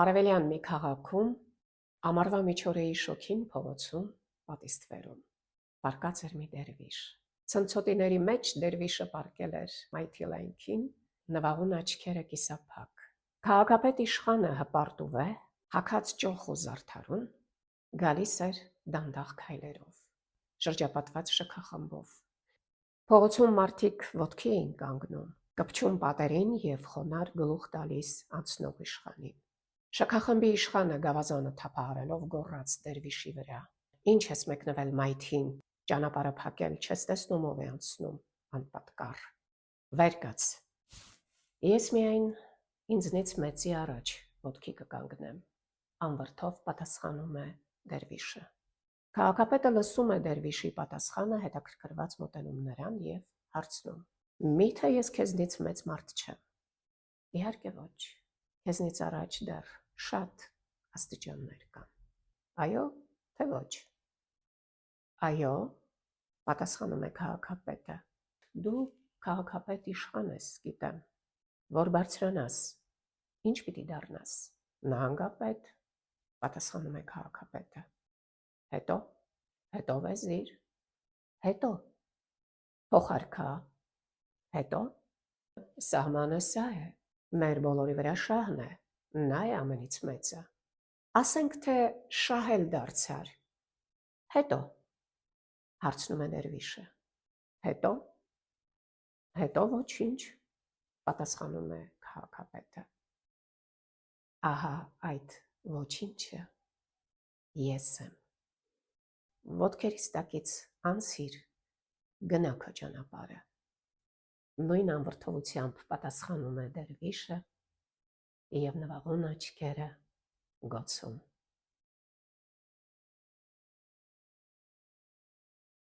Արևելյան մի քաղաքում, ամառվա միջօրեի շոգին փողոցում, պատիստվերում, պառկած էր մի դերվիշ։ Ցնցոտիների մեջ դերվիշը պառկել էր մայթի լայնքին, նվաղուն աչքերը կիսափակ։ Քաղաքապետ իշխանը հպարտ ու վեհ, հագած ճոխ ու զարդարուն, գալիս էր դանդաղ քայլերով, շրջապատված շքախմբով։ Փողոցում մարդիկ ոտքի էին կանգնում, կպչում պատերին և խոնարհ գլուխ տալիս անցնող իշխանին։ Շքախմբի իշխանը գավազանը թափահարելով գոռաց դերվիշի վրա. «Ինչ ես մեկնվել մայթին, ճանապարհը փակել, չես տեսնում ով է անցնում, անպատկառ, վեր կաց»։ Ես միայն ինձնից մեծի առաջ ոտքի կկանգնեմ, անվրդով պատասխանում է դերվիշը։ Քաղաքապետը լսում է դերվիշի պատասխանը, հետաքրքրված մոտենում նրան և հարցնում. «Միթե ես քեզնից մեծ մարդ չեմ»։ Իհարկե ոչ, քեզնից առաջ դեռ շատ աստիճաններ կան։ Այո, թե ոչ։ Այո, պատասխանում է քաղաքապետը։ Դու քաղաքապետ իշխան ես, գիտեմ, որ բարձրանաս, ինչ պիտի դառնաս։ Նահանգապետ, պատասխանում է քաղաքապետը։ Հետո վեզիր, հետո փոխարքա, հետո սահմանը սա է, մեր բոլորի վրա շահն է, նա է ամենից մեծը։ Ասենք թե շահ էլ դարձար, հետո, հարցնում է դերվիշը։ Հետո ոչինչ, պատասխանում է քաղաքապետը։ Ահա այդ ոչինչը ես եմ։ Ոտքերիս տակից անցիր, գնա քո ճանապարհը։ Նույն անվրդովությամբ պատասխանում է դերվիշը և նվաղուն աչքերը գոցում։